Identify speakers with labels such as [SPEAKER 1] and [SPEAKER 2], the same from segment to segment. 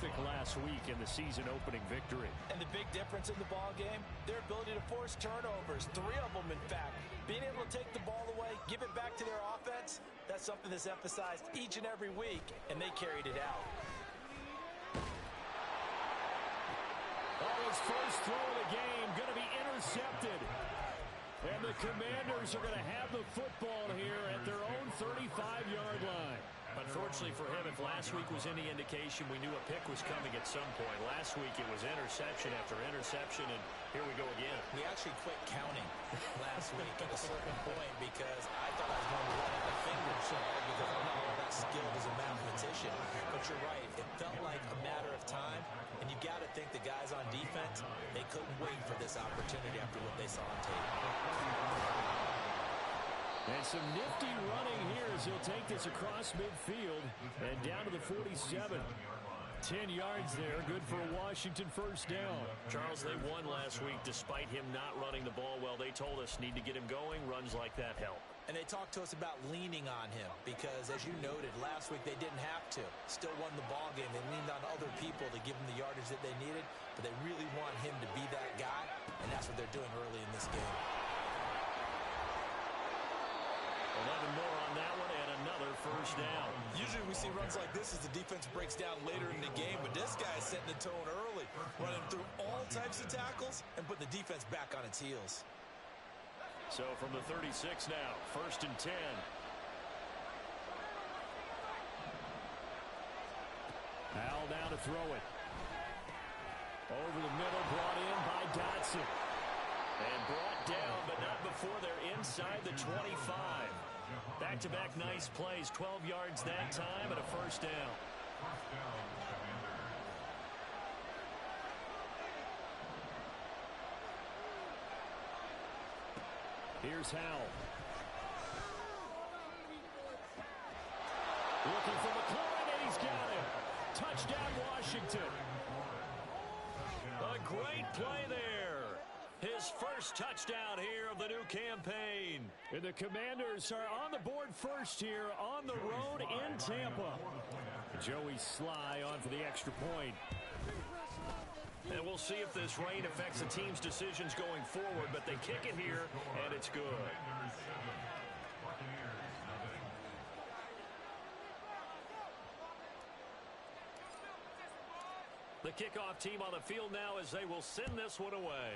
[SPEAKER 1] terrific last week in the season-opening victory.
[SPEAKER 2] And the big difference in the ball game, their ability to force turnovers, 3 of them, in fact. Being able to take the ball away, give it back to their offense, that's something that's emphasized each and every week, and they carried it out.
[SPEAKER 1] Oh, his first throw of the game going to be intercepted. And the Commanders are going to have the football here at their own 35-yard line.
[SPEAKER 3] Unfortunately for him, if last week was any indication, we knew a pick was coming at some point. Last week it was interception after interception, and here we go again.
[SPEAKER 2] We actually quit counting last week at a certain point because I thought I was going to run out of fingers because I'm not all that skilled as a mathematician. But you're right. It felt like a matter of time, and you got to think the guys on defense, they couldn't wait for this opportunity after what they saw on tape.
[SPEAKER 1] And some nifty running here as he'll take this across midfield and down to the 47. 10 yards there, good for a Washington first down.
[SPEAKER 3] Charles, they won last week despite him not running the ball well. They told us need to get him going. Runs like that help.
[SPEAKER 2] And they talked to us about leaning on him because, as you noted, last week they didn't have to. Still won the ball game. They leaned on other people to give them the yardage that they needed, but they really want him to be that guy, and that's what they're doing early in this game.
[SPEAKER 3] 11 more on that one and another first down.
[SPEAKER 2] Usually we see runs like this as the defense breaks down later in the game, but this guy is setting the tone early, running through all types of tackles and putting the defense back on its heels.
[SPEAKER 1] So from the 36 now, 1st and 10. Al down to throw it. Over the middle, brought in by Dotson.
[SPEAKER 3] And brought down, but not before they're inside the 25. Back-to-back nice plays, 12 yards that time and a first down.
[SPEAKER 1] Here's Howell. Looking for McLaurin, and he's got him. Touchdown, Washington.
[SPEAKER 3] A great play there. His first touchdown here of the new campaign.
[SPEAKER 1] And the Commanders are on the board first here on the road in Tampa. Joey Sly on for the extra point.
[SPEAKER 3] And we'll see if this rain affects the team's decisions going forward, but they kick it here, and it's good. The kickoff team on the field now as they will send this one away.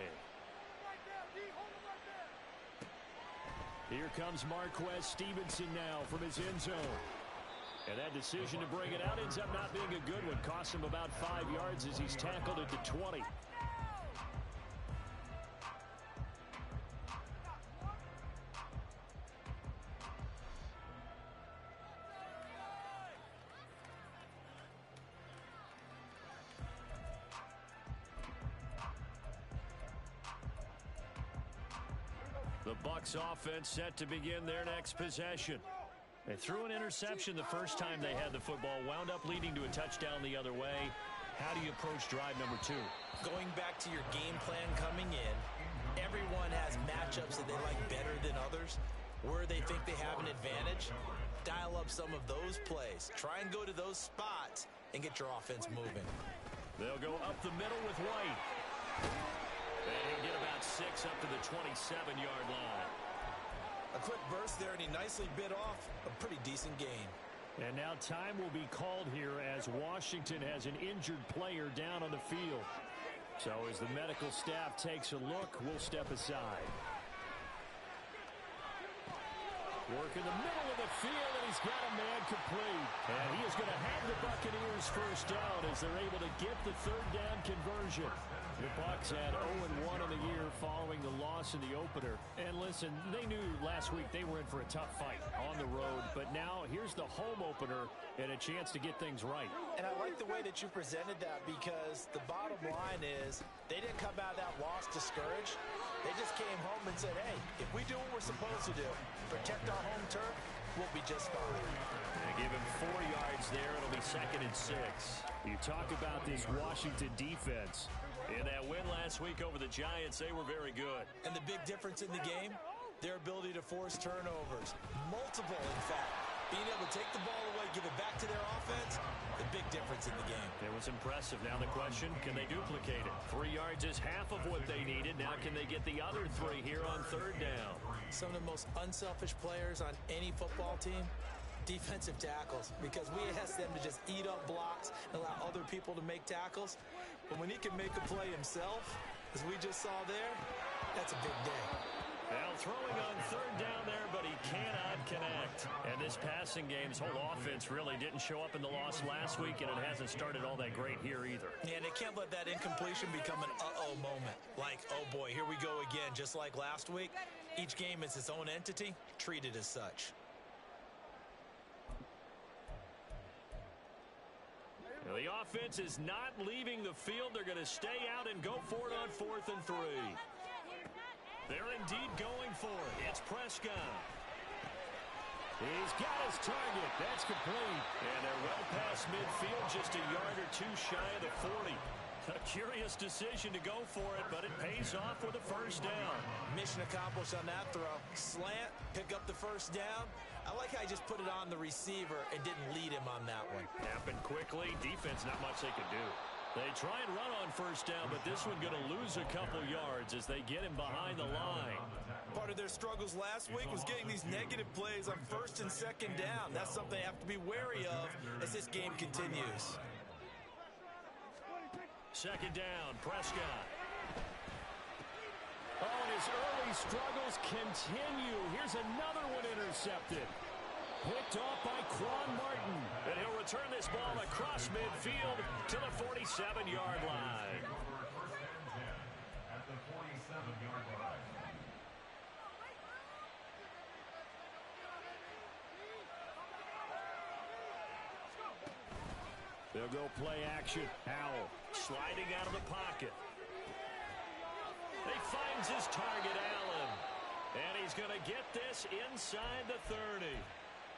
[SPEAKER 1] Here comes Marquez Stevenson now from his end zone. And that decision to bring it out ends up not being a good one. Costs him about 5 yards as he's tackled at the 20. The Bucs offense set to begin their next possession. They threw an interception the first time they had the football, wound up leading to a touchdown the other way. How do you approach drive number 2?
[SPEAKER 2] Going back to your game plan coming in, everyone has matchups that they like better than others. Where they think they have an advantage, dial up some of those plays. Try and go to those spots and get your offense moving.
[SPEAKER 1] They'll go up the middle with White.
[SPEAKER 3] And he'll get about 6 up to the 27-yard line.
[SPEAKER 2] A quick burst there, and he nicely bit off a pretty decent gain.
[SPEAKER 1] And now time will be called here as Washington has an injured player down on the field. So as the medical staff takes a look, we'll step aside. Work in the middle of the field, and he's got a man complete. And he is going to have the Buccaneers first down as they're able to get the third down conversion. The Bucs had 0-1 in the year following the loss in the opener. And listen, they knew last week they were in for a tough fight on the road. But now here's the home opener and a chance to get things right.
[SPEAKER 2] And I like the way that you presented that because the bottom line is they didn't come out of that loss discouraged. They just came home and said, hey, if we do what we're supposed to do, protect our home turf, we'll be just fine.
[SPEAKER 1] They give him 4 yards there. It'll be 2nd and 6. You talk about this Washington defense.
[SPEAKER 3] In that win last week over the Giants, they were very good.
[SPEAKER 2] And the big difference in the game, their ability to force turnovers. Multiple, in fact. Being able to take the ball away, give it back to their offense, the big difference in the game.
[SPEAKER 3] It was impressive. Now the question, can they duplicate it? 3 yards is half of what they needed. Now can they get the other 3 here on third down?
[SPEAKER 2] Some of the most unselfish players on any football team, defensive tackles, because we ask them to just eat up blocks and allow other people to make tackles. But when he can make a play himself, as we just saw there, that's a big day.
[SPEAKER 3] Now throwing on third down there, but he cannot connect. And this passing game's whole offense really didn't show up in the loss last week, and it hasn't started all that great here either.
[SPEAKER 2] Yeah, and they can't let that incompletion become an uh-oh moment. Like, oh boy, here we go again, just like last week. Each game is its own entity, treated as such.
[SPEAKER 3] Now, the offense is not leaving the field. They're going to stay out and go for it on 4th and 3. They're indeed going for it. It's Prescott.
[SPEAKER 1] He's got his target. That's complete.
[SPEAKER 3] And they're well past midfield, just a yard or 2 shy of the 40. A curious decision to go for it, but it pays off with a first down.
[SPEAKER 2] Mission accomplished on that throw. Slant, pick up the first down. I like how he just put it on the receiver and didn't lead him on that one.
[SPEAKER 3] Happened quickly. Defense, not much they could do. They try and run on first down, but this one going to lose a couple yards as they get him behind the line.
[SPEAKER 2] Part of their struggles last week was getting these negative plays on 1st and 2nd down. That's something they have to be wary of as this game continues.
[SPEAKER 3] 2nd down, Prescott.
[SPEAKER 1] Oh, and his early struggles continue. Here's another one intercepted. Picked off by Quan Martin.
[SPEAKER 3] And he'll return this ball across midfield to the 47-yard line.
[SPEAKER 1] They'll go play action. Howell
[SPEAKER 3] Sliding out of the pocket. He finds his target, Allen. And he's going to get this inside the 30.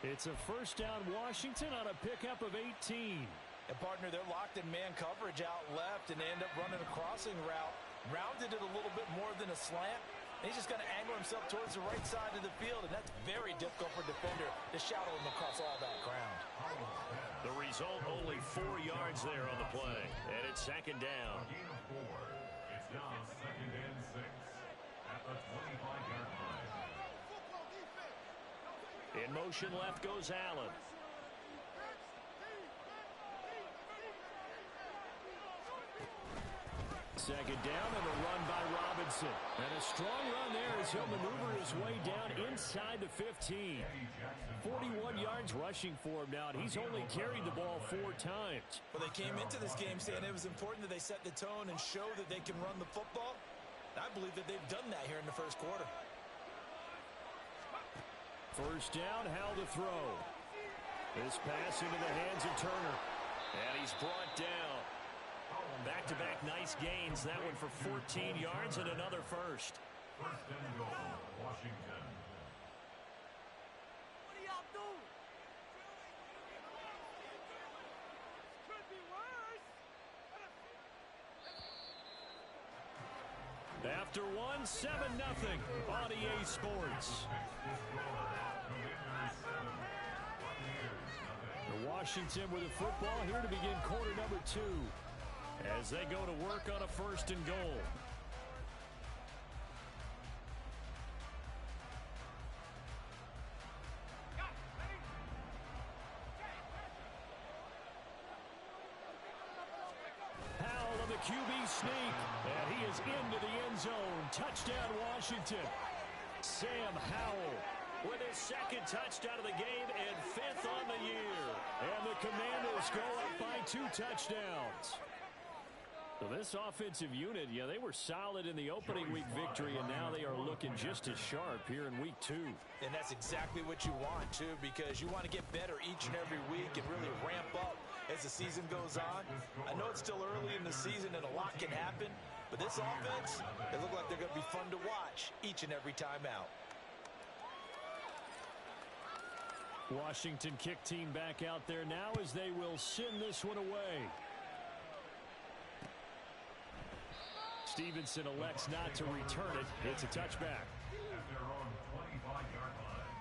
[SPEAKER 1] It's a first down Washington on a pickup of 18.
[SPEAKER 2] And partner, they're locked in man coverage out left, and they end up running a crossing route. Rounded it a little bit more than a slant. And he's just going to angle himself towards the right side of the field, and that's very difficult for a defender to shadow him across all that ground.
[SPEAKER 3] The result, only 4 yards there on the play. And it's 2nd down.
[SPEAKER 4] It's now 2nd and 6 at the 25-yard line.
[SPEAKER 3] In motion left goes Allen.
[SPEAKER 1] Second down and a run by Robinson. And a strong run there as he'll maneuver his way down inside the 15. 41 yards rushing for him now, and he's only carried the ball 4 times.
[SPEAKER 2] Well, they came into this game saying it was important that they set the tone and show that they can run the football. I believe that they've done that here in the first quarter.
[SPEAKER 1] First down, Howell to throw. This pass into the hands of Turner.
[SPEAKER 3] And he's brought down. Back-to-back nice gains. That one for 14 yards and another first.
[SPEAKER 4] First and goal, Washington.
[SPEAKER 5] What do y'all do? Could be worse.
[SPEAKER 1] After one, 7-0 on EA Sports. The Washington with the football here to begin quarter number 2. As they go to work on a first and goal. Howell on the QB sneak. And he is into the end zone. Touchdown, Washington. Sam Howell with his 2nd touchdown of the game and 5th on the year. And the Commanders go up by 2 touchdowns. So this offensive unit, yeah, they were solid in the opening week victory, and now they are looking just as sharp here in week 2.
[SPEAKER 2] And that's exactly what you want, too, because you want to get better each and every week and really ramp up as the season goes on. I know it's still early in the season and a lot can happen, but this offense, they look like they're going to be fun to watch each and every time out.
[SPEAKER 1] Washington kick team back out there now as they will send this one away. Stevenson elects not to return it. It's a touchback.
[SPEAKER 4] At their own 25-yard line.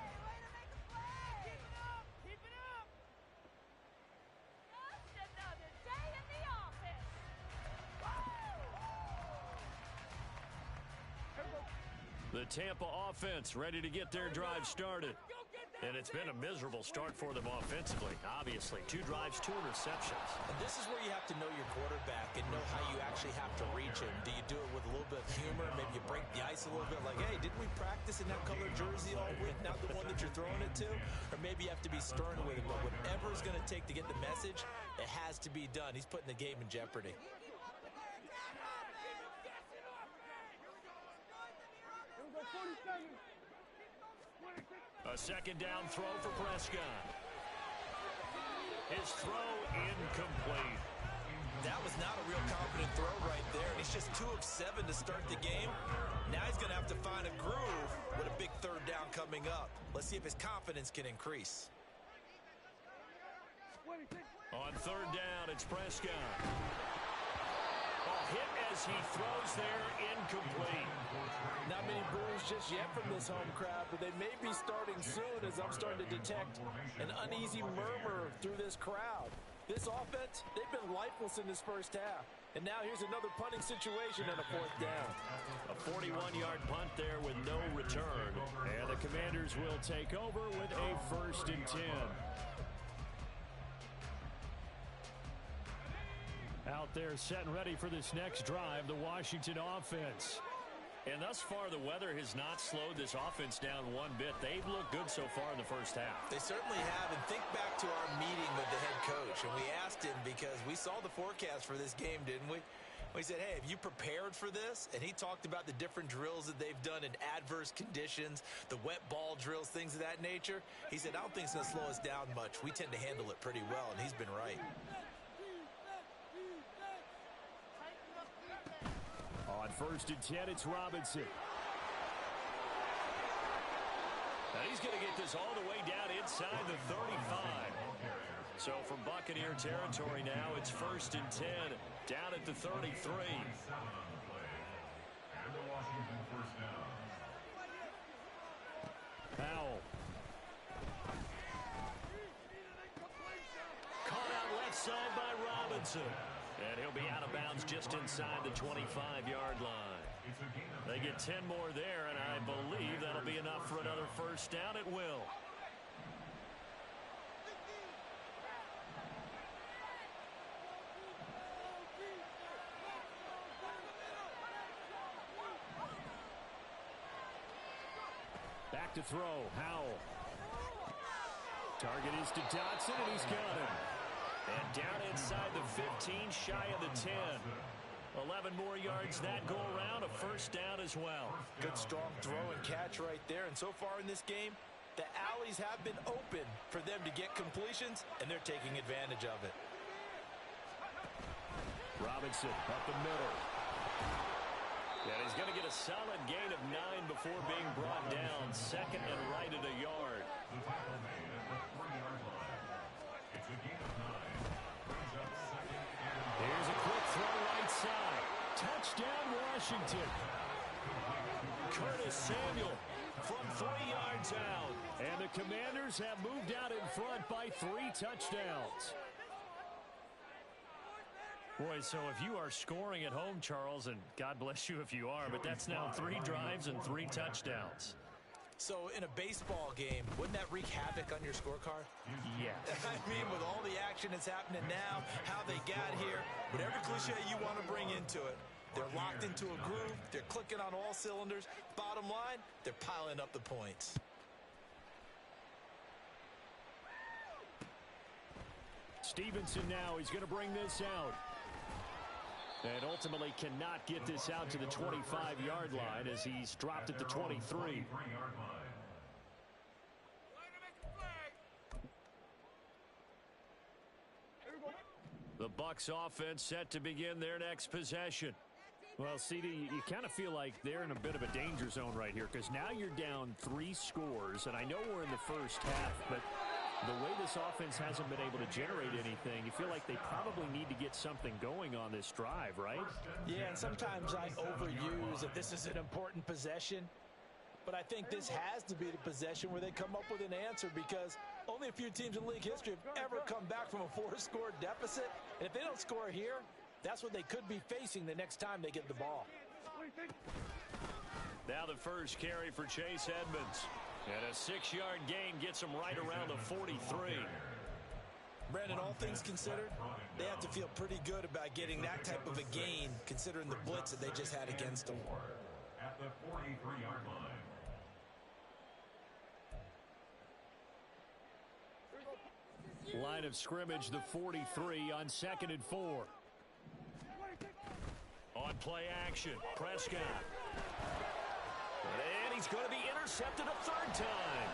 [SPEAKER 5] Keep it up! Keep it up! Just another day in the
[SPEAKER 3] The Tampa offense ready to get their drive started. And it's been a miserable start for them offensively, obviously. 2 drives, 2 interceptions.
[SPEAKER 2] And this is where you have to know your quarterback and know how you actually have to reach him. Do you do it with a little bit of humor? Maybe you break the ice a little bit like, hey, didn't we practice in that color jersey all week, not the one that you're throwing it to? Or maybe you have to be stern with it. But whatever it's going to take to get the message, it has to be done. He's putting the game in jeopardy.
[SPEAKER 3] A second down throw for Prescott. His throw incomplete.
[SPEAKER 2] That was not a real confident throw right there. And he's just 2 of 7 to start the game. Now he's going to have to find a groove with a big third down coming up. Let's see if his confidence can increase.
[SPEAKER 3] On third down, it's Prescott. Hit as he throws there, incomplete.
[SPEAKER 6] Not many boos just yet from this home crowd, but they may be starting soon as I'm starting to detect an uneasy murmur through this crowd. This offense, they've been lifeless in this first half. And now here's another punting situation and a 4th down.
[SPEAKER 3] A 41-yard punt there with no return. And the Commanders will take over with a 1st and 10. Out there set and ready for this next drive, the Washington offense. And thus far, the weather has not slowed this offense down one bit. They've looked good so far in the first half.
[SPEAKER 2] They certainly have. And think back to our meeting with the head coach. And we asked him because we saw the forecast for this game, didn't we? We said, hey, have you prepared for this? And he talked about the different drills that they've done in adverse conditions, the wet ball drills, things of that nature. He said, I don't think it's going to slow us down much. We tend to handle it pretty well, and he's been right.
[SPEAKER 1] On 1st and 10, it's Robinson.
[SPEAKER 3] Now he's going to get this all the way down inside the 35. So from Buccaneer territory now, it's 1st and 10, down at the 33.
[SPEAKER 1] Powell.
[SPEAKER 3] Caught out left side by Robinson. And he'll be out of bounds just inside the 25-yard line. They get 10 more there, and I believe that'll be enough for another 1st down. It will.
[SPEAKER 1] Back to throw. Howell. Target is to Dotson, and he's got him.
[SPEAKER 3] And down inside the 15, shy of the 10. 11 more yards that go around, a 1st down as well.
[SPEAKER 6] Good strong throw and catch right there. And so far in this game, the alleys have been open for them to get completions, and they're taking advantage of it.
[SPEAKER 1] Robinson up the middle.
[SPEAKER 3] And he's going to get a solid gain of 9 before being brought down. 2nd and right at a yard.
[SPEAKER 1] Here's a quick throw right side. Touchdown, Washington.
[SPEAKER 3] Curtis Samuel from 3 yards out.
[SPEAKER 1] And the Commanders have moved out in front by 3 touchdowns.
[SPEAKER 3] Boy, so if you are scoring at home, Charles, and God bless you if you are, but that's now 3 drives and 3 touchdowns.
[SPEAKER 2] So in a baseball game, wouldn't that wreak havoc on your scorecard?
[SPEAKER 3] Yes.
[SPEAKER 2] I mean, with all the action that's happening now, how they got here, whatever cliche you want to bring into it, they're locked into a groove, they're clicking on all cylinders. Bottom line, they're piling up the points.
[SPEAKER 1] Stevenson now, he's going to bring this out. And ultimately cannot get this out to the 25-yard line as he's dropped at the 23.
[SPEAKER 3] The Bucs offense set to begin their next possession.
[SPEAKER 1] Well, CD, you kind of feel like they're in a bit of a danger zone right here because now you're down 3 scores, and I know we're in the first half, but the way this offense hasn't been able to generate anything, you feel like they probably need to get something going on this drive, right?
[SPEAKER 6] Yeah, and sometimes I overuse that this is an important possession. But I think this has to be the possession where they come up with an answer because only a few teams in league history have ever come back from a 4-score deficit. And if they don't score here, that's what they could be facing the next time they get the ball.
[SPEAKER 3] Now the first carry for Chase Edmonds. And a 6-yard gain gets him right around the 43.
[SPEAKER 2] Brandon, all things considered, they have to feel pretty good about getting that type of a gain considering the blitz that they just had against them.
[SPEAKER 4] At the 43-yard line.
[SPEAKER 1] Line of scrimmage, the 43 on 2nd and 4.
[SPEAKER 3] On play action, Prescott. And he's going to be intercepted a third time.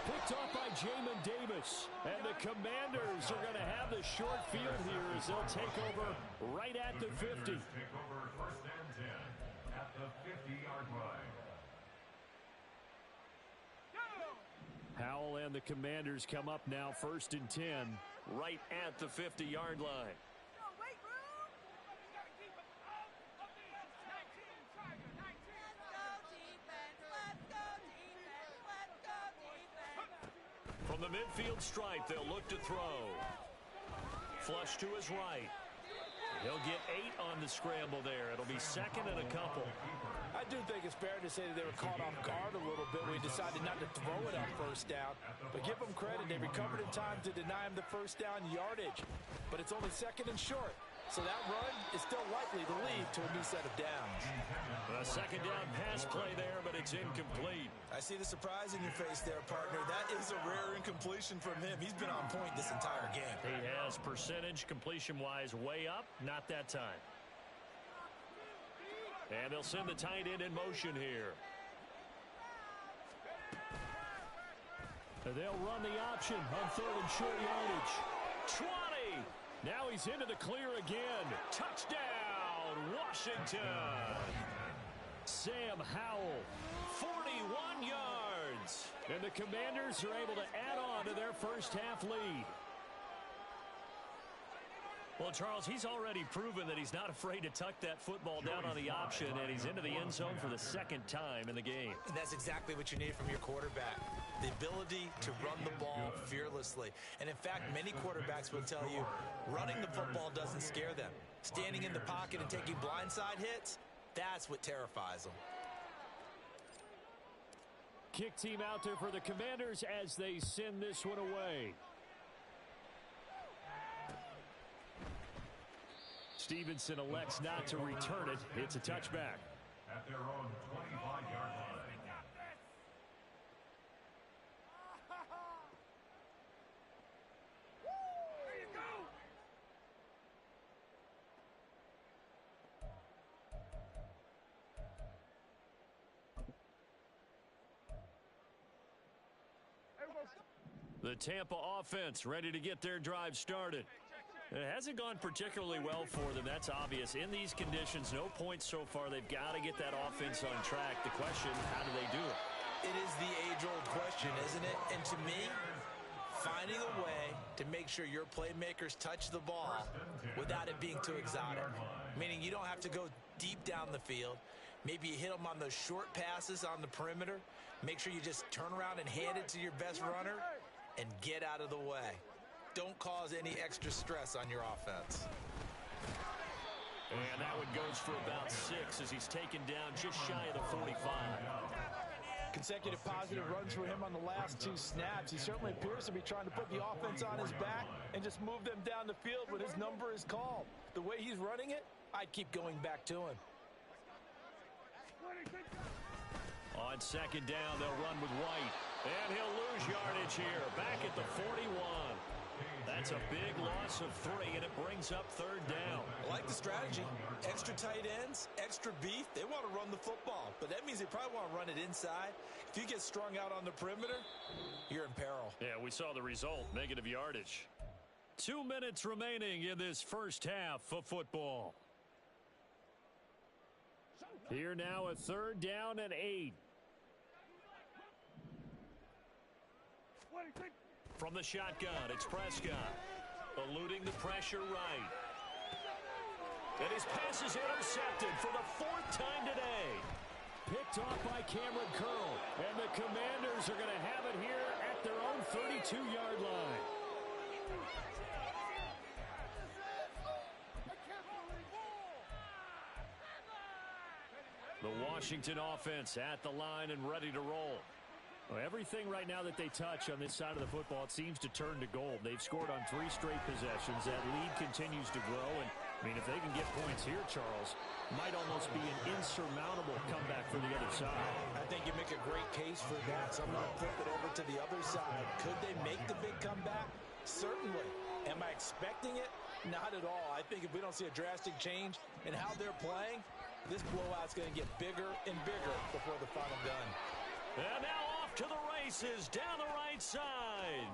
[SPEAKER 1] Picked off by Jamin Davis. And the Commanders are going to have the short field here as they'll take over right at the 50.
[SPEAKER 4] Take over first and 10 at the 50-yard line.
[SPEAKER 1] Howell and the Commanders come up now 1st and 10.
[SPEAKER 3] Right at the 50-yard line. From the midfield stripe, they'll look to throw. Flush to his right. He'll get 8 on the scramble there. It'll be 2nd and a couple.
[SPEAKER 6] I do think it's fair to say that they were caught off guard a little bit when he decided not to throw it on first down. But give them credit. They recovered in time to deny him the first down yardage. But it's only 2nd and short. So that run is still likely to lead to a new set of downs.
[SPEAKER 3] A 2nd down pass play there, but it's incomplete.
[SPEAKER 2] I see the surprise in your face there, partner. That is a rare incompletion from him. He's been on point this entire game.
[SPEAKER 3] He has percentage completion-wise way up, not that time. And they'll send the tight end in motion here.
[SPEAKER 1] They'll run the option on 3rd and short yardage.
[SPEAKER 3] 20!
[SPEAKER 1] Now he's into the clear again.
[SPEAKER 3] Touchdown, Washington!
[SPEAKER 1] Sam Howell.
[SPEAKER 3] 41 yards.
[SPEAKER 1] And the Commanders are able to add on to their first half lead.
[SPEAKER 3] Well, Charles, he's already proven that he's not afraid to tuck that football down on the option, and he's into the end zone for the 2nd time in the game.
[SPEAKER 2] And that's exactly what you need from your quarterback. The ability to run the ball fearlessly. And in fact, many quarterbacks will tell you running the football doesn't scare them. Standing in the pocket and taking blindside hits, that's what terrifies them.
[SPEAKER 1] Kick team out there for the Commanders as they send this one away. Stevenson elects not to return it. It's a touchback.
[SPEAKER 4] At their own 25-yard line.
[SPEAKER 3] The Tampa offense ready to get their drive started. It hasn't gone particularly well for them. That's obvious. In these conditions, no points so far. They've got to get that offense on track. The question, how do they do it?
[SPEAKER 2] It is the age-old question, isn't it? And to me, finding a way to make sure your playmakers touch the ball without it being too exotic. Meaning you don't have to go deep down the field. Maybe you hit them on those short passes on the perimeter. Make sure you just turn around and hand it to your best runner and get out of the way. Don't cause any extra stress on your offense.
[SPEAKER 3] And that one goes for about 6 as he's taken down just shy of the 45.
[SPEAKER 6] Consecutive positive runs for him on the last 2 snaps. He certainly appears to be trying to put the offense on his back and just move them down the field when his number is called. The way he's running it, I'd keep going back to him.
[SPEAKER 3] On 2nd down, they'll run with White. And he'll lose yardage here. Back at the 41. That's a big loss of 3, and it brings up 3rd down.
[SPEAKER 2] I like the strategy. Extra tight ends, extra beef. They want to run the football, but that means they probably want to run it inside. If you get strung out on the perimeter, you're in peril.
[SPEAKER 3] Yeah, we saw the result, negative yardage. 2 minutes remaining in this first half of football.
[SPEAKER 1] Here now, a 3rd down and 8.
[SPEAKER 3] From the shotgun, it's Prescott. Eluding the pressure right. And his pass is intercepted for the 4th time today.
[SPEAKER 1] Picked off by Cameron Curl. And the Commanders are going to have it here at their own 32-yard line.
[SPEAKER 3] The Washington offense at the line and ready to roll.
[SPEAKER 1] Well, everything right now that they touch on this side of the football, it seems to turn to gold. They've scored on 3 straight possessions. That lead continues to grow. And, I mean, if they can get points here, Charles, might almost be an insurmountable comeback for the other side.
[SPEAKER 6] I think you make a great case for that. So I'm going to flip it over to the other side. Could they make the big comeback? Certainly. Am I expecting it? Not at all. I think if we don't see a drastic change in how they're playing, this blowout's going to get bigger and bigger before the final gun.
[SPEAKER 3] And now off to the races down the right side.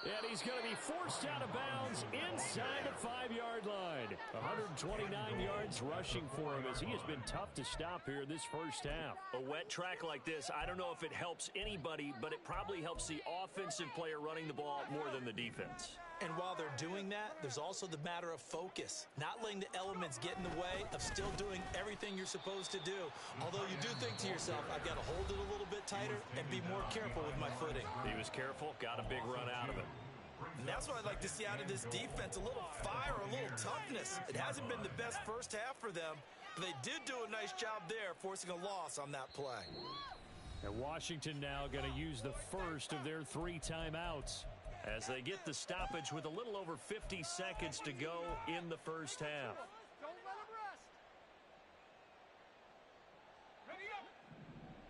[SPEAKER 1] And he's going to be forced out of bounds inside the 5-yard line. 129 yards rushing for him as he has been tough to stop here this first half.
[SPEAKER 3] A wet track like this, I don't know if it helps anybody, but it probably helps the offensive player running the ball more than the defense.
[SPEAKER 2] And while they're doing that, there's also the matter of focus. Not letting the elements get in the way of still doing everything you're supposed to do. Although you do think to yourself, I've got to hold it a little bit tighter and be more careful with my footing.
[SPEAKER 3] He was careful, got a big run out of it.
[SPEAKER 2] And that's what I'd like to see out of this defense, a little fire, a little toughness. It hasn't been the best first half for them, but they did do a nice job there, forcing a loss on that play.
[SPEAKER 1] And Washington now going to use the first of their 3 timeouts,
[SPEAKER 3] as they get the stoppage with a little over 50 seconds to go in the first half.
[SPEAKER 5] Don't let him rest. Ready up.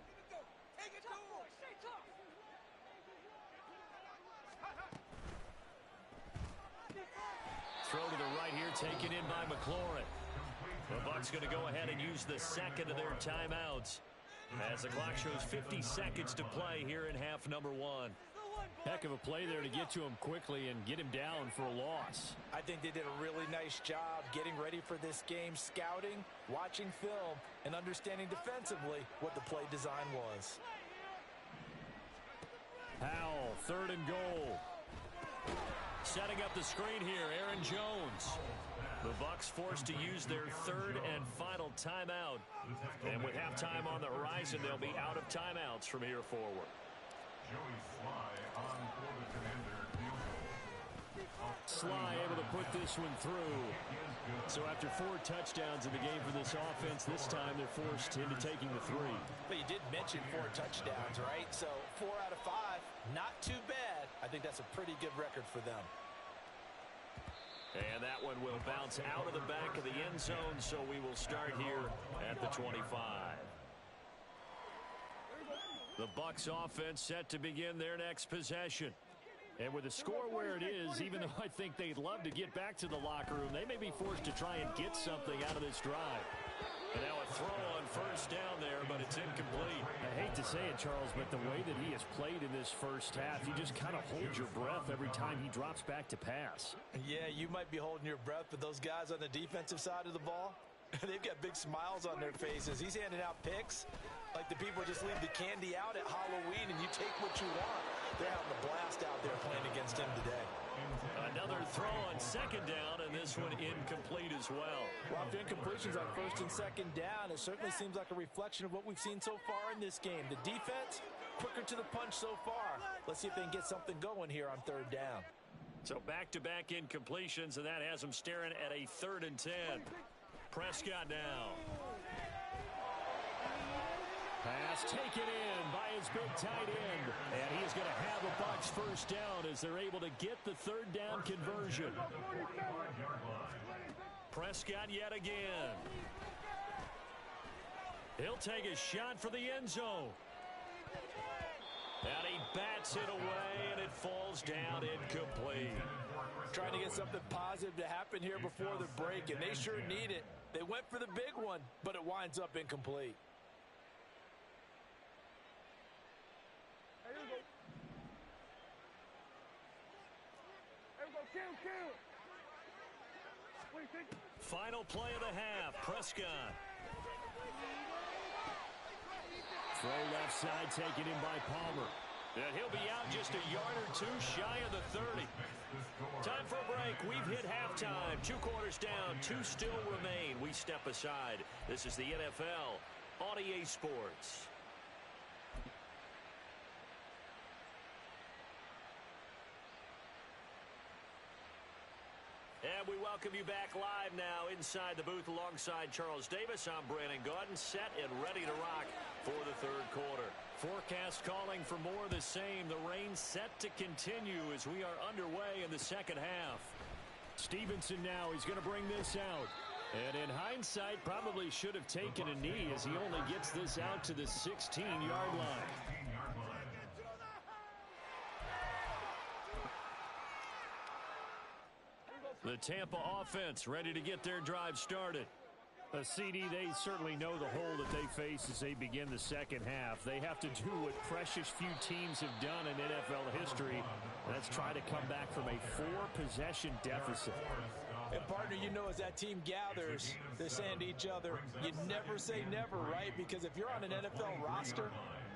[SPEAKER 5] Give it go. Take it to him. Stay tough.
[SPEAKER 3] Throw to the right here, taken in by McLaurin. The Bucs going to go ahead and use the second of their timeouts as the clock shows 50 seconds to play here in half number 1.
[SPEAKER 1] Heck of a play there to get to him quickly and get him down for a loss.
[SPEAKER 6] I think they did a really nice job getting ready for this game, scouting, watching film, and understanding defensively what the play design was.
[SPEAKER 1] Howell, 3rd and goal.
[SPEAKER 3] Setting up the screen here, Aaron Jones. The Bucs forced to use their 3rd and final timeout. And with halftime on the horizon, they'll be out of timeouts from here forward.
[SPEAKER 4] Joey Sly on for the Commander field goal.
[SPEAKER 1] Sly able to put this one through. So after 4 touchdowns in the game for this offense, this time they're forced into taking the 3.
[SPEAKER 6] But you did mention 4 touchdowns, right? So 4 out of 5, not too bad. I think that's a pretty good record for them.
[SPEAKER 3] And that one will bounce out of the back of the end zone, so we will start here at the 25. The Bucs offense set to begin their next possession.
[SPEAKER 1] And with the score where it is, even though I think they'd love to get back to the locker room, they may be forced to try and get something out of this drive.
[SPEAKER 3] And now a throw on first down there, but it's incomplete.
[SPEAKER 1] I hate to say it, Charles, but the way that he has played in this first half, you just kind of hold your breath every time he drops back to pass.
[SPEAKER 6] Yeah, you might be holding your breath, but those guys on the defensive side of the ball, they've got big smiles on their faces. He's handing out picks like the people just leave the candy out at Halloween and you take what you want. They're having a blast out there playing against him today.
[SPEAKER 3] Another throw on second down, and this one incomplete as well.
[SPEAKER 6] Well, after incompletions on 1st and 2nd down, it certainly seems like a reflection of what we've seen so far in this game. The defense, quicker to the punch so far. Let's see if they can get something going here on 3rd down.
[SPEAKER 3] So back-to-back incompletions, and that has them staring at a 3rd and 10. Prescott now.
[SPEAKER 1] Pass taken in by his big tight end. And he is going to have a Bucs first down as they're able to get the 3rd down conversion.
[SPEAKER 3] Prescott yet again. He'll take a shot for the end zone. And he bats it away, and it falls down incomplete.
[SPEAKER 6] Trying to get something positive to happen here before the break, and they sure need it. They went for the big one, but it winds up incomplete.
[SPEAKER 3] Final play of the half, Prescott.
[SPEAKER 1] Throw left side taken in by Palmer.
[SPEAKER 3] And he'll be out just a yard or 2 shy of the 30. Time for a break. We've hit halftime. 2 quarters down, 2 still remain. We step aside. This is the NFL on EA Sports. And we welcome welcome you back live now inside the booth alongside Charles Davis. I'm Brandon Gaudin, set and ready to rock for the third quarter. Forecast calling for more of the same. The rain set to continue as we are underway in the second half.
[SPEAKER 1] Stevenson now, he's going to bring this out. And in hindsight, probably should have taken a knee as he only gets this out to the 16-yard line. The Tampa offense ready to get their drive started. CD, they certainly know the hole that they face as they begin the second half. They have to do what precious few teams have done in NFL history. Let's try to come back from a 4-possession deficit.
[SPEAKER 6] And partner, you know, as that team gathers, they're saying to each other, you never say never, right? Because if you're on an NFL roster,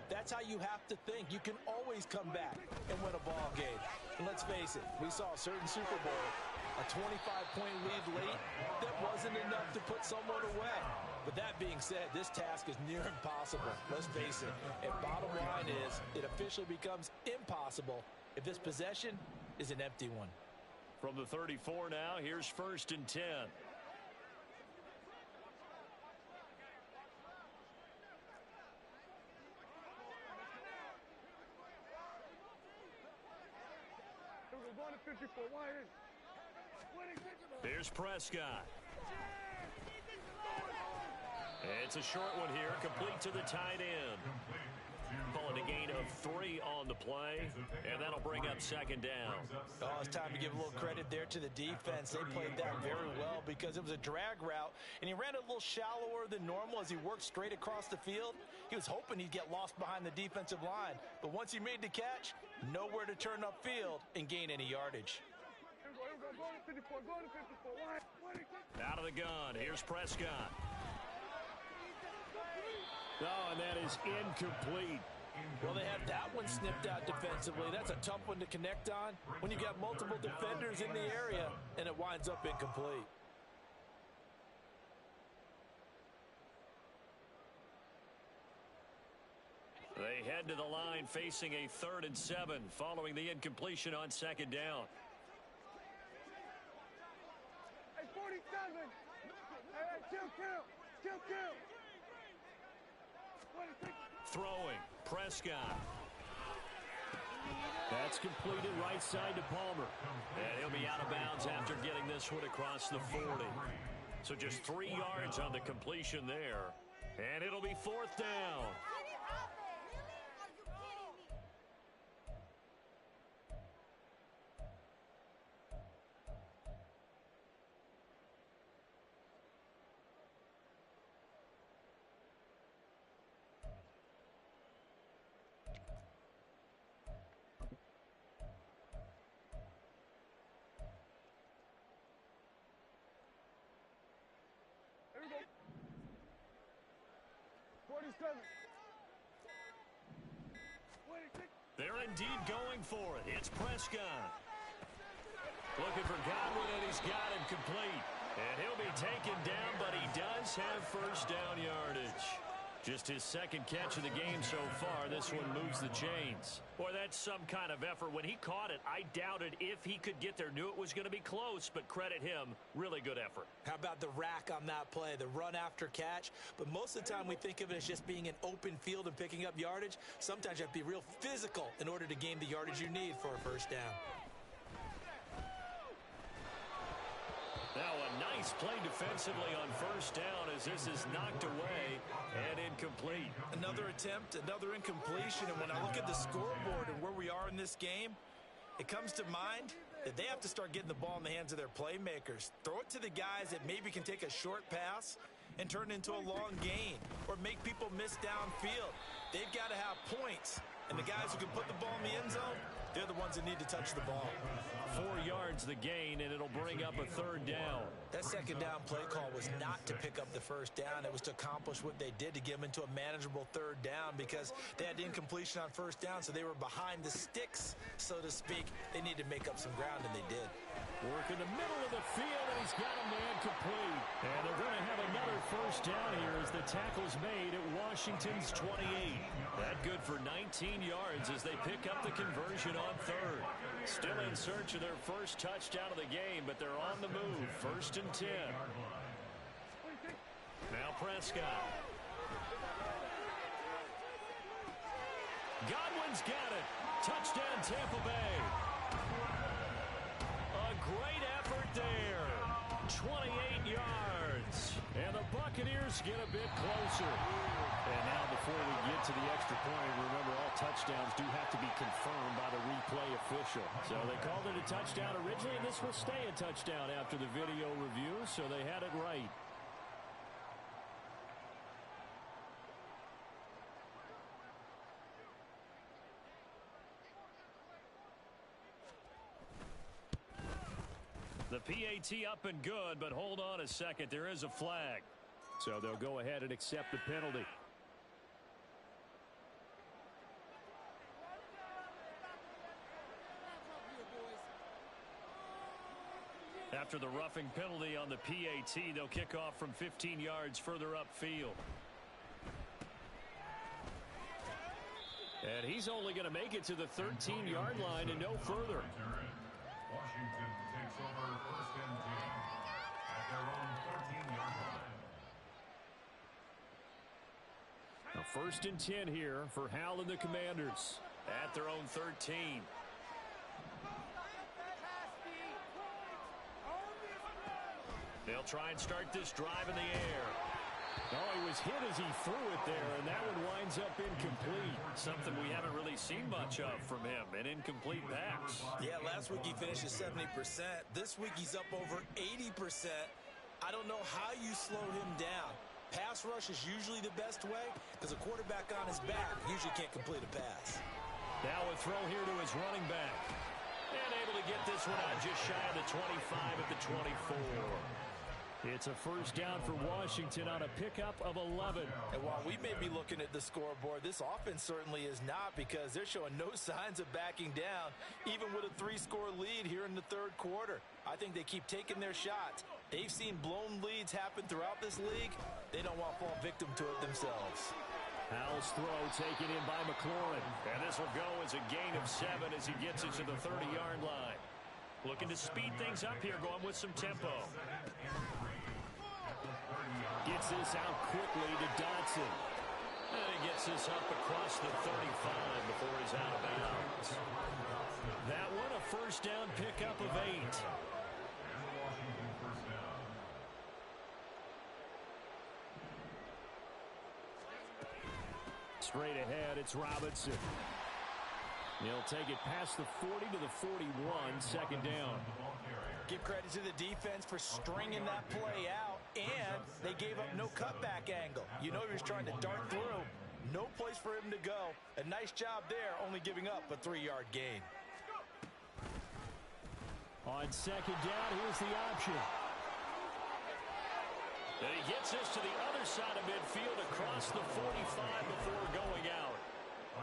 [SPEAKER 6] that's how you have to think. You can always come back and win a ball game. And let's face it, we saw a certain Super Bowl, a 25-point lead late, that wasn't enough to put someone away. But that being said, this task is near impossible. Let's face it. And bottom line is, it officially becomes impossible if this possession is an empty one.
[SPEAKER 1] From the 34 now, here's 1st and 10. Here's Prescott. It's a short one here, complete to the tight end. Calling a gain of 3 on the play, and that'll bring up 2nd down.
[SPEAKER 6] Oh, it's time to give a little credit there to the defense. They played that very well because it was a drag route, and he ran a little shallower than normal as he worked straight across the field. He was hoping he'd get lost behind the defensive line, but once he made the catch, nowhere to turn upfield and gain any yardage.
[SPEAKER 1] Out of the gun, here's Prescott. Oh, and that is incomplete.
[SPEAKER 6] Well, they had that one snipped out defensively. That's a tough one to connect on when you got multiple defenders in the area, and it winds up incomplete.
[SPEAKER 1] They head to the line facing a 3rd and 7 following the incompletion on 2nd down.
[SPEAKER 5] Hey, 47. Hey, kill.
[SPEAKER 1] Throwing, Prescott. That's completed right side to Palmer. And he'll be out of bounds after getting this one across the 40. So just 3 yards on the completion there. And it'll be 4th down. They're indeed going for it. It's Prescott. Looking for Godwin, and he's got him complete. And he'll be taken down, but he does have 1st down yardage. Just his 2nd catch of the game so far. This one moves the chains. Boy, that's some kind of effort. When he caught it, I doubted if he could get there. Knew it was going to be close, but credit him. Really good effort.
[SPEAKER 6] How about the rack on that play, the run after catch? But most of the time we think of it as just being an open field and picking up yardage. Sometimes you have to be real physical in order to gain the yardage you need for a 1st down.
[SPEAKER 1] Now a nice play defensively on 1st down as this is knocked away and incomplete.
[SPEAKER 6] Another attempt, another incompletion, and when I look at the scoreboard and where we are in this game, it comes to mind that they have to start getting the ball in the hands of their playmakers. Throw it to the guys that maybe can take a short pass and turn it into a long gain or make people miss downfield. They've got to have points, and the guys who can put the ball in the end zone, they're the ones that need to touch the ball.
[SPEAKER 1] 4 yards the gain, and it'll bring up a 3rd down.
[SPEAKER 6] That
[SPEAKER 2] second down play call was not to pick up the first down. It was to accomplish what they did, to get them into a manageable third down, because they had incompletion on first down, so they were behind the sticks, so to speak. They needed to make up some ground, and they did.
[SPEAKER 1] Work in the middle of the field, and he's got a man complete. And they're going to have another first down here as the tackle's made at Washington's 28. That good for 19 yards as they pick up the conversion on third. Still in search of their first touchdown of the game, but they're on the move. First and 10. Now Prescott. Godwin's got it. Touchdown Tampa Bay. A great effort there. 28 yards. And the Buccaneers get a bit closer. And now before we get to the extra point, remember all touchdowns do have to be confirmed by the replay official. So they called it a touchdown originally, and this will stay a touchdown after the video review, so they had it right. The PAT up and good, but hold on a second. There is a flag. So they'll go ahead and accept the penalty. After the roughing penalty on the PAT, they'll kick off from 15 yards further upfield. And he's only going to make it to the 13-yard line and no further.
[SPEAKER 4] Washington takes over first and 10 at their own 13-yard line.
[SPEAKER 1] Now first and 10 here for Hal and the Commanders at their own 13. They'll try and start this drive in the air. Oh, he was hit as he threw it there, and that one winds up incomplete. Something we haven't really seen much of from him, an incomplete pass.
[SPEAKER 2] Yeah, last week he finished at 70%. This week he's up over 80%. I don't know how you slow him down. Pass rush is usually the best way because a quarterback on his back usually can't complete a pass.
[SPEAKER 1] Now a throw here to his running back. And able to get this one out just shy of the 25 at the 24. It's a first down for Washington on a pickup of 11.
[SPEAKER 6] And while we may be looking at the scoreboard, this offense certainly is not, because they're showing no signs of backing down, even with a 3-score lead here in the third quarter. I think they keep taking their shots. They've seen blown leads happen throughout this league. They don't want to fall victim to it themselves.
[SPEAKER 1] Howell's throw taken in by McLaurin. And this will go as a gain of 7 as he gets it to the 30-yard line. Looking to speed things up here, going with some tempo. Gets this out quickly to Dotson. And he gets this up across the 35 before he's out of bounds. That one a first down pickup of 8. Straight ahead, it's Robinson. He'll take it past the 40 to the 41, second down.
[SPEAKER 6] Give credit to the defense for stringing that play out, and they gave up no cutback angle. You know he was trying to dart through. No place for him to go. A nice job there, only giving up a 3-yard gain.
[SPEAKER 1] On second down, here's the option. And he gets this to the other side of midfield across the 45 before going out.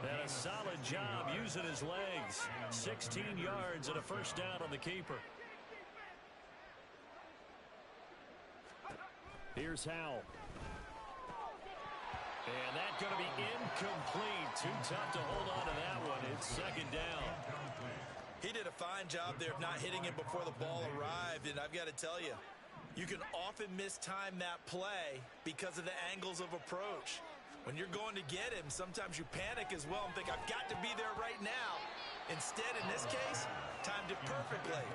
[SPEAKER 1] And a solid job using his legs. 16 yards and a first down on the keeper. Here's Howell. And that's going to be incomplete. Too tough to hold on to that one. It's second down.
[SPEAKER 2] He did a fine job there of not hitting it before the ball arrived, and I've got to tell you, you can often mistime that play because of the angles of approach. When you're going to get him, sometimes you panic as well and think, I've got to be there right now. Instead, in this case, timed it perfectly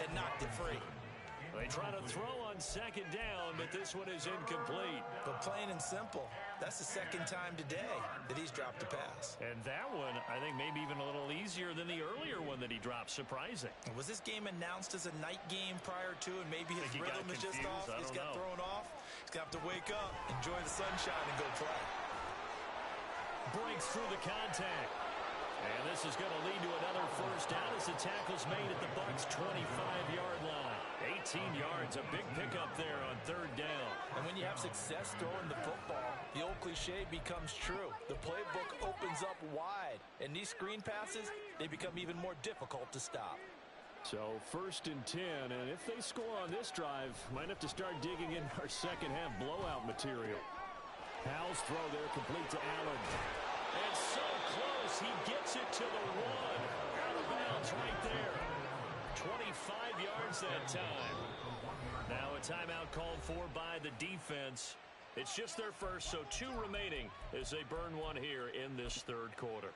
[SPEAKER 2] and knocked it free.
[SPEAKER 1] They try to throw on second down, but this one is incomplete.
[SPEAKER 2] But plain and simple, that's the second time today that he's dropped a pass.
[SPEAKER 1] And that one, I think, maybe even a little easier than the earlier one that he dropped. Surprising.
[SPEAKER 2] Was this game announced as a night game prior to, and maybe his rhythm is just off? He's got thrown off. He's going to have to wake up, enjoy the sunshine, and go play.
[SPEAKER 1] Breaks through the contact. And this is going to lead to another first down as the tackle's made at the Bucs' 25-yard line. 18 yards, a big pickup there
[SPEAKER 6] have success throwing the football, the old cliche becomes true. The playbook opens up wide, and these screen passes, they become even more difficult to stop.
[SPEAKER 1] So 1st and 10, and if they score on this drive, might have to start digging in our second half blowout material. Howell's throw there complete to Allen.
[SPEAKER 3] And so close, he gets it to the 1. Out of bounds right there. 25 yards that time. Now a timeout called for by the defense. It's just their first, so 2 remaining as they burn one here in this 3rd quarter.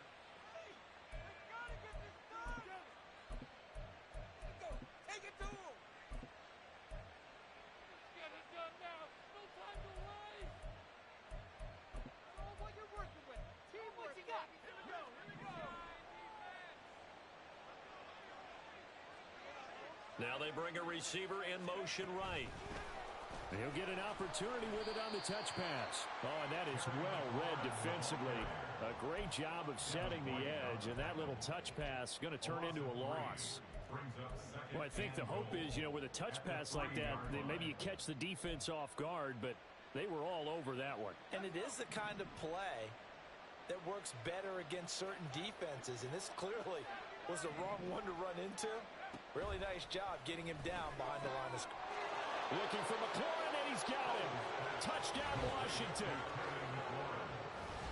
[SPEAKER 5] Take it to him. Get it done now. No time to waste. Know what you're working with. Teamwork. What you got? Here we go. Here we go.
[SPEAKER 3] Now they bring a receiver in motion right.
[SPEAKER 1] He'll get an opportunity with it on the touch pass. Oh, and that is well read defensively. A great job of setting the edge, and that little touch pass is going to turn into a loss. Well, I think the hope is, with a touch pass like that, maybe you catch the defense off guard, but they were all over that one.
[SPEAKER 6] And it is the kind of play that works better against certain defenses, and this clearly was the wrong one to run into. Really nice job getting him down behind the line of scrimmage.
[SPEAKER 1] Looking for McLaurin, and he's got him. Touchdown, Washington.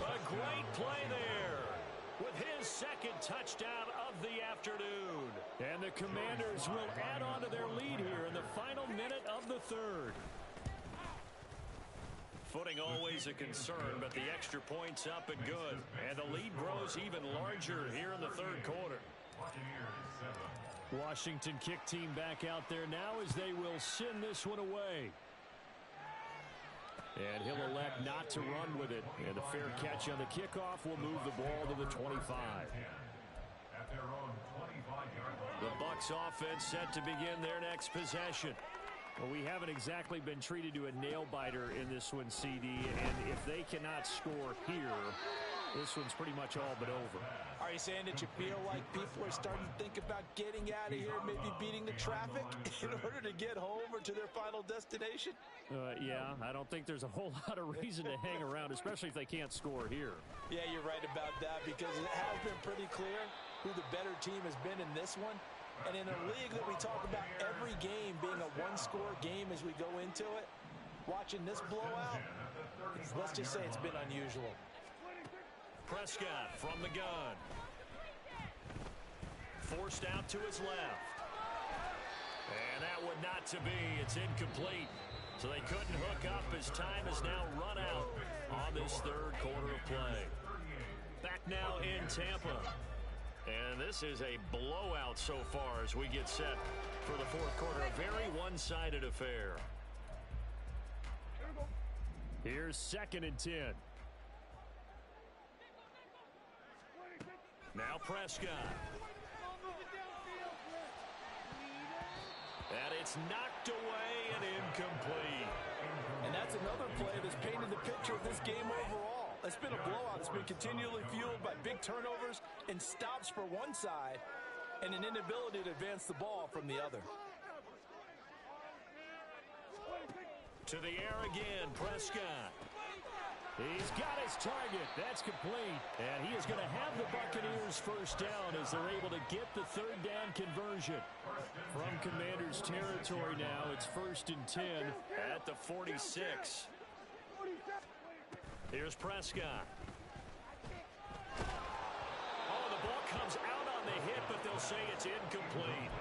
[SPEAKER 3] A great play there with his 2nd touchdown of the afternoon.
[SPEAKER 1] And the Commanders will add on to their lead here in the final minute of the 3rd.
[SPEAKER 3] Footing always a concern, but the extra point's up and good. And the lead grows even larger here in the 3rd quarter.
[SPEAKER 1] Washington kick team back out there now as they will send this one away. And he'll elect not to run with it. And a fair catch on the kickoff will move the ball to the 25.
[SPEAKER 3] The Bucs offense set to begin their next possession.
[SPEAKER 1] Well, we haven't exactly been treated to a nail-biter in this one, CD. And if they cannot score here, this one's pretty much all but over.
[SPEAKER 6] Are you saying that you feel like people are starting to think about getting out of here, maybe beating the traffic in order to get home or to their final destination?
[SPEAKER 1] Yeah, I don't think there's a whole lot of reason to hang around, especially if they can't score here.
[SPEAKER 6] Yeah, you're right about that, because it has been pretty clear who the better team has been in this one. And in a league that we talk about every game being a one-score game as we go into it, watching this blowout, let's just say it's been unusual.
[SPEAKER 3] Prescott from the gun. Forced out to his left. And that one not to be. It's incomplete. So they couldn't hook up as time has now run out on this 3rd quarter of play. Back now in Tampa. And this is a blowout so far as we get set for the 4th quarter. A very one-sided affair.
[SPEAKER 1] Here's 2nd and 10.
[SPEAKER 3] Now Prescott. And it's knocked away and incomplete.
[SPEAKER 6] And that's another play that's painted the picture of this game overall. It's been a blowout. It's been continually fueled by big turnovers and stops for one side and an inability to advance the ball from the other.
[SPEAKER 3] To the air again, Prescott.
[SPEAKER 1] He's got his target. That's complete. And he is going to have the Buccaneers first down as they're able to get the 3rd down conversion. From Commanders territory now, it's 1st and 10
[SPEAKER 3] at the 46. Here's Prescott. Oh, the ball comes out on the hit, but they'll say it's incomplete.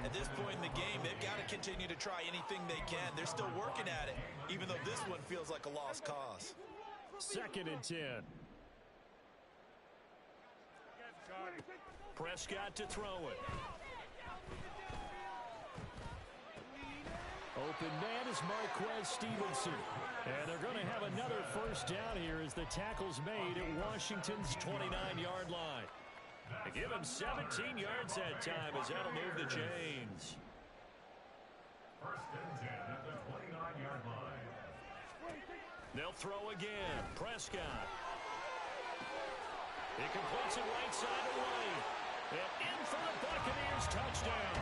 [SPEAKER 2] At this point in the game, they've got to continue to try anything they can. They're still working at it, even though this one feels like a lost cause.
[SPEAKER 1] 2nd and 10.
[SPEAKER 3] Prescott to throw it.
[SPEAKER 1] Open man is Marquez Stevenson. And they're going to have another first down here as the tackle's made at Washington's 29-yard line.
[SPEAKER 3] They give him 17 yards that time as that'll move the chains.
[SPEAKER 4] 1st and 10 at the 29-yard line.
[SPEAKER 3] They'll throw again. Prescott. He completes it right side away. And in for the Buccaneers touchdown.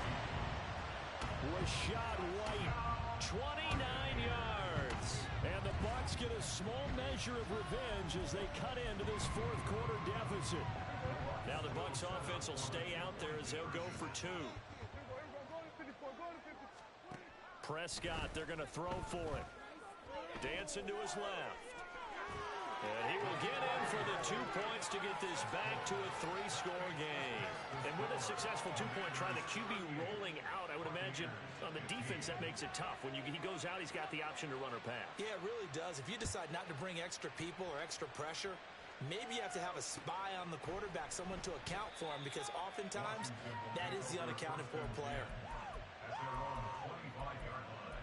[SPEAKER 3] Rashad White, 29 yards. And
[SPEAKER 1] measure of revenge as they cut into this fourth quarter deficit.
[SPEAKER 3] Now the Bucs offense will stay out there as they'll go for two. Prescott, they're going to throw for it. Dancing to his left. And he will get in for the 2 points to get this back to a 3-score game. And with a successful 2-point try, the QB rolling out, I would imagine on the defense that makes it tough. When he goes out, he's got the option to run or pass.
[SPEAKER 2] Yeah, it really does. If you decide not to bring extra people or extra pressure, maybe you have to have a spy on the quarterback, someone to account for him, because oftentimes that is the unaccounted for player.
[SPEAKER 4] At their own 25-yard line.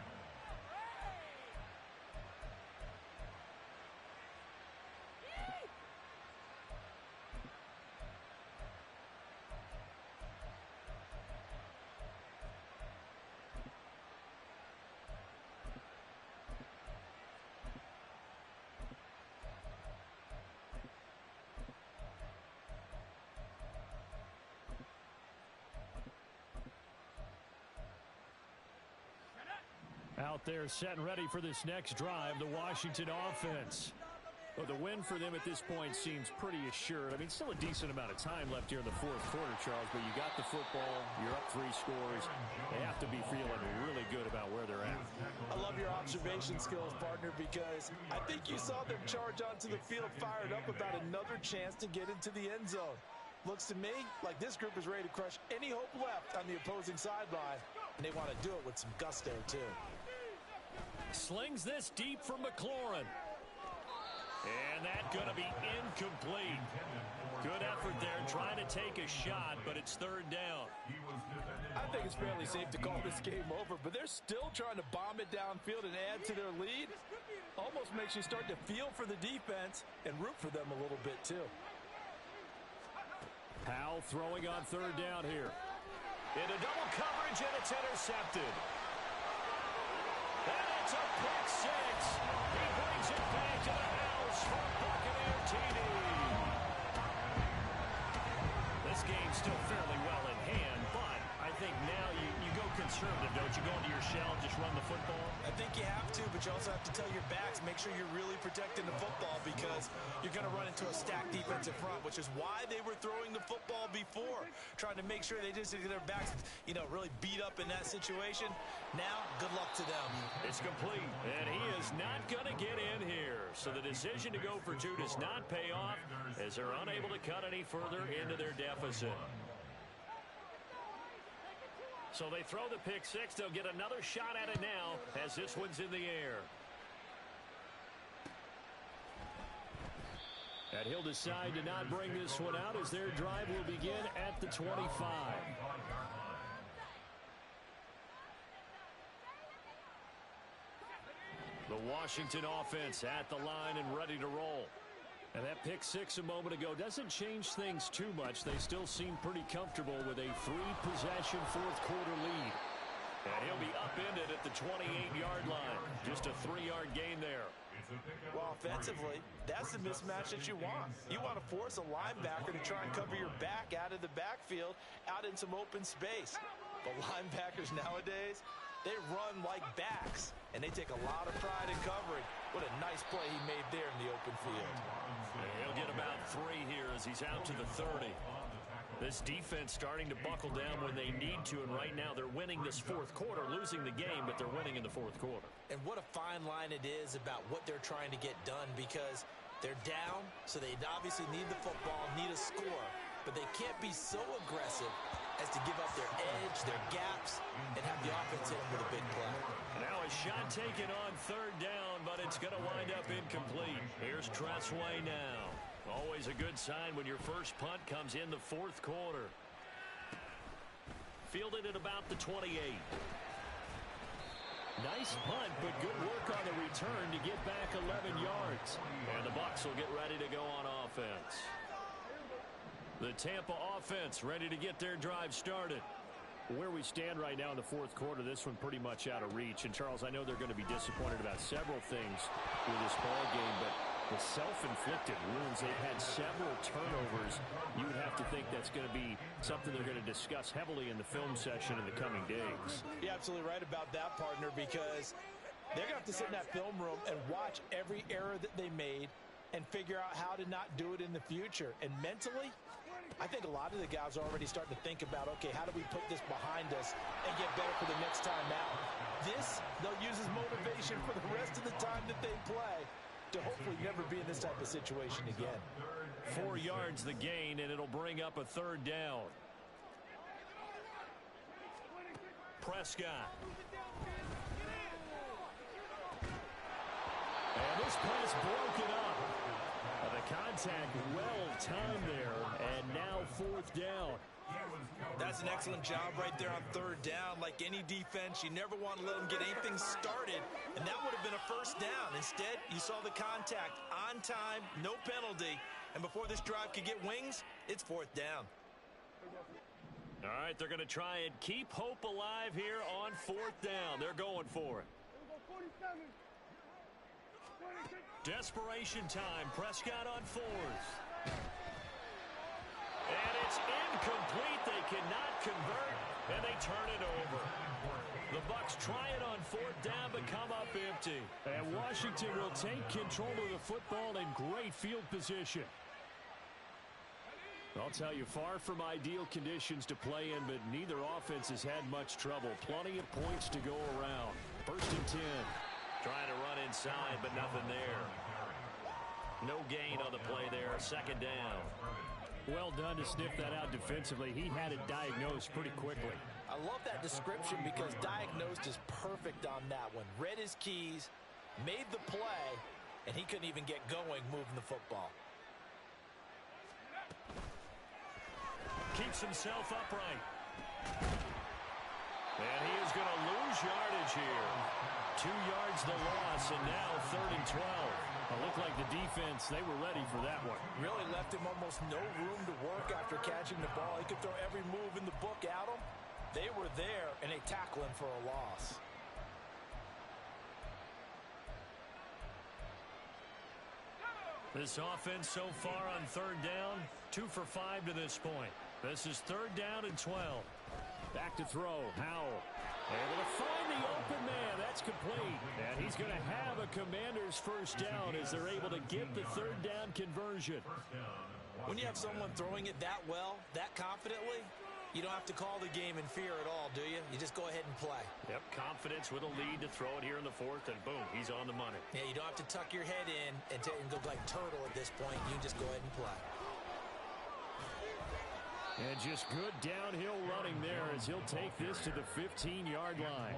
[SPEAKER 1] Out there set and ready for this next drive, the Washington offense. Well, the win for them at this point seems pretty assured. I mean, still a decent amount of time left here in the fourth quarter, Charles, but you got the football, you're up 3 scores. They have to be feeling really good about where they're at.
[SPEAKER 6] I love your observation skills, partner, because I think you saw them charge onto the field fired up about another chance to get into the end zone. Looks to me like this group is ready to crush any hope left on the opposing sideline, and they want to do it with some gusto, too.
[SPEAKER 1] Slings this deep from McLaurin. And that's going to be incomplete. Good effort there trying to take a shot, but it's third down.
[SPEAKER 6] I think it's fairly safe to call this game over, but they're still trying to bomb it downfield and add to their lead. Almost makes you start to feel for the defense and root for them a little bit, too.
[SPEAKER 1] Powell throwing on third down here.
[SPEAKER 3] Into double coverage, and it's intercepted. And it's a pick six. He brings it back to the house for Buccaneer TD. This game's still fairly well in hand, but I think now you go conservative, don't you? Go into your shell and just run the football?
[SPEAKER 2] I think you have to, but you also have to tell your backs, make sure you're really protecting the football, because you're going to run into a stacked defensive front, which is why they were throwing the football before, trying to make sure they just get their backs, really beat up in that situation. Now, good luck to them.
[SPEAKER 3] It's complete, and he is not going to get in here. So the decision to go for two does not pay off as they're unable to cut any further into their deficit. So they throw the pick six. They'll get another shot at it now as this one's in the air.
[SPEAKER 1] And he'll decide to not bring this one out as their drive will begin at the 25. The Washington offense at the line and ready to roll. And that pick six a moment ago doesn't change things too much. They still seem pretty comfortable with a 3-possession fourth quarter lead. And he'll be upended at the 28-yard line. Just a 3-yard gain there.
[SPEAKER 6] Well, offensively, that's the mismatch that you want. You want to force a linebacker to try and cover your back out of the backfield, out in some open space. But linebackers nowadays, they run like backs, and they take a lot of pride in covering. What a nice play he made there in the open field.
[SPEAKER 3] And he'll get about 3 here as he's out to the 30. This defense starting to buckle down when they need to, and right now they're winning this fourth quarter, losing the game, but they're winning in the fourth quarter.
[SPEAKER 2] And what a fine line it is about what they're trying to get done, because they're down, so they obviously need the football, need a score, but they can't be so aggressive as to give up their edge, their gaps, and have the offense hit them with a big play.
[SPEAKER 3] Now a shot taken on third down, but it's going to wind up incomplete. Here's Tressway now. Always a good sign when your first punt comes in the fourth quarter. Fielded at about the 28.
[SPEAKER 1] Nice punt, but good work on the return to get back 11 yards.
[SPEAKER 3] And the Bucs will get ready to go on offense. The Tampa offense ready to get their drive started.
[SPEAKER 1] Where we stand right now in the fourth quarter, this one pretty much out of reach. And, Charles, I know they're going to be disappointed about several things with this ball game, but the self-inflicted wounds, they've had several turnovers. You would have to think that's going to be something they're going to discuss heavily in the film session in the coming days.
[SPEAKER 6] You're absolutely right about that, partner, because they're going to have to sit in that film room and watch every error that they made and figure out how to not do it in the future. And mentally, I think a lot of the guys are already starting to think about, okay, how do we put this behind us and get better for the next time out? This, they'll use as motivation for the rest of the time that they play to hopefully never be in this type of situation again.
[SPEAKER 3] 4 yards the gain, and it'll bring up a third down. Prescott. And this pass broken up. The contact well timed there, and now 4th down.
[SPEAKER 2] That's an excellent job right there on 3rd down. Like any defense, you never want to let them get anything started, and that would have been a 1st down. Instead, you saw the contact on time, no penalty, and before this drive could get wings, it's 4th down.
[SPEAKER 3] All right, they're going to try and keep hope alive here on 4th down. They're going for it. Desperation time. Prescott on 4th. And it's incomplete. They cannot convert, and they turn it over. The Bucs try it on 4th down, but come up empty.
[SPEAKER 1] And Washington will take control of the football in great field position. I'll tell you, far from ideal conditions to play in, but neither offense has had much trouble. Plenty of points to go around. 1st and 10.
[SPEAKER 3] Trying to run inside, but nothing there. No gain on the play there. 2nd down.
[SPEAKER 1] Well done to sniff that out defensively. He had it diagnosed pretty quickly.
[SPEAKER 6] I love that description because diagnosed is perfect on that one. Read his keys, made the play, and he couldn't even get going moving the football.
[SPEAKER 3] Keeps himself upright. And he is going to lose yardage here. 2 yards the loss, and now 3rd and 12.
[SPEAKER 1] It looked like the defense, they were ready for that one.
[SPEAKER 6] Really left him almost no room to work after catching the ball. He could throw every move in the book at him. They were there, and they tackle him for a loss.
[SPEAKER 3] This offense so far on 3rd down, 2 for 5 to this point. This is 3rd down and 12.
[SPEAKER 1] Back to throw. Howell able to find the open man. That's complete. And he's going to have a Commander's 1st down as they're able to get the 3rd down conversion.
[SPEAKER 2] When you have someone throwing it that well, that confidently, you don't have to call the game in fear at all, do you? You just go ahead and play.
[SPEAKER 3] Yep, confidence with a lead to throw it here in the 4th, and boom, he's on the money.
[SPEAKER 2] Yeah, you don't have to tuck your head in and go like turtle at this point. You just go ahead and play.
[SPEAKER 1] And just good downhill running there as he'll take this to the 15-yard line.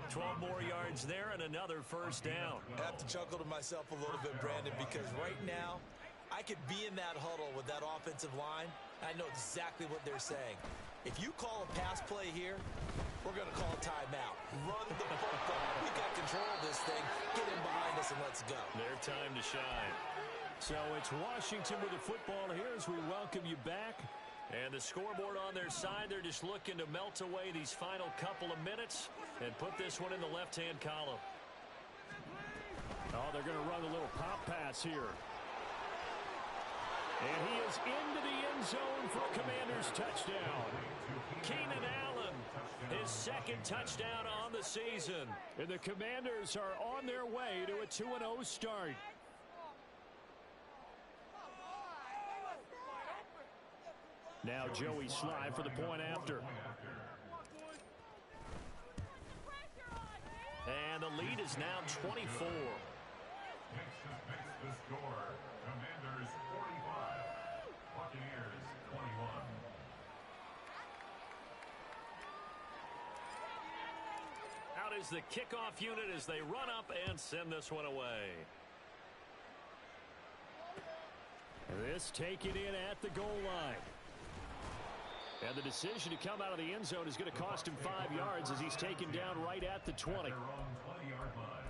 [SPEAKER 3] 12 more yards there and another 1st down.
[SPEAKER 2] I have to chuckle to myself a little bit, Brandon, because right now I could be in that huddle with that offensive line. I know exactly what they're saying. If you call a pass play here, we're going to call a timeout. Run the football. We got control of this thing. Get in behind us and let's go.
[SPEAKER 3] Their time to shine.
[SPEAKER 1] So it's Washington with the football here as we welcome you back.
[SPEAKER 3] And the scoreboard on their side, they're just looking to melt away these final couple of minutes and put this one in the left-hand column.
[SPEAKER 1] Oh, they're going to run a little pop pass here. And he is into the end zone for a Commander's touchdown.
[SPEAKER 3] Keenan Allen, his 2nd touchdown on the season.
[SPEAKER 1] And the Commanders are on their way to a 2-0 start. Now Joey Sly for the point after.
[SPEAKER 3] And the lead is now 24.
[SPEAKER 4] Makes the score. Commanders 45. Buccaneers 21.
[SPEAKER 3] Out is the kickoff unit as they run up and send this one away.
[SPEAKER 1] This taken in at the goal line. And the decision to come out of the end zone is going to cost him 5 yards as he's taken down right at the 20.
[SPEAKER 4] They're on 20-yard line.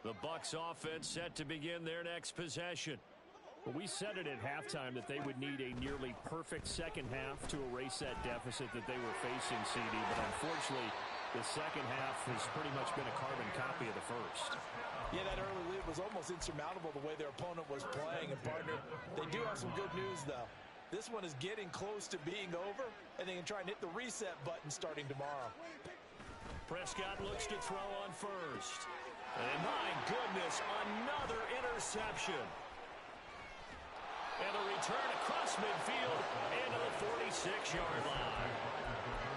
[SPEAKER 3] The Bucs offense set to begin their next possession.
[SPEAKER 1] Well, we said it at halftime that they would need a nearly perfect second half to erase that deficit that they were facing, CD. But unfortunately, the second half has pretty much been a carbon copy of the first.
[SPEAKER 6] Yeah, that early lead was almost insurmountable the way their opponent was playing. And, partner, they do have some good news, though. This one is getting close to being over, and they can try and hit the reset button starting tomorrow.
[SPEAKER 3] Prescott looks to throw on first. And my goodness, another interception. And a return across midfield into the 46-yard line.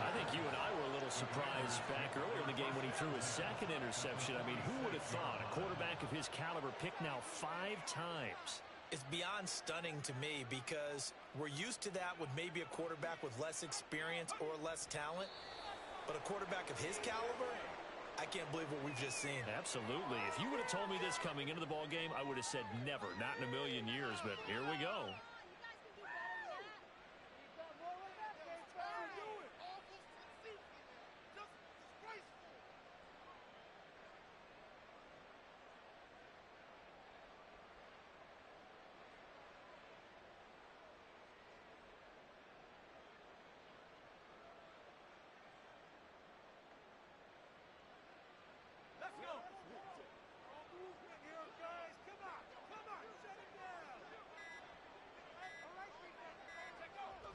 [SPEAKER 3] I think you and I were a little surprised back earlier in the game when he threw his second interception. I mean, who would have thought a quarterback of his caliber picked now 5 times?
[SPEAKER 2] It's beyond stunning to me because we're used to that with maybe a quarterback with less experience or less talent. But a quarterback of his caliber, I can't believe what we've just seen.
[SPEAKER 3] Absolutely. If you would have told me this coming into the ball game, I would have said never, not in a million years. But here we go.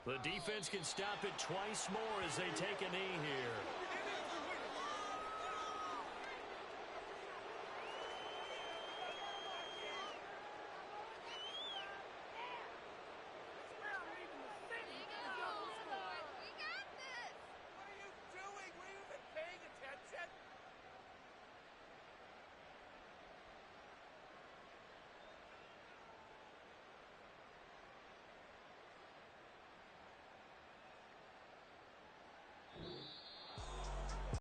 [SPEAKER 3] The defense can stop it twice more as they take a knee here.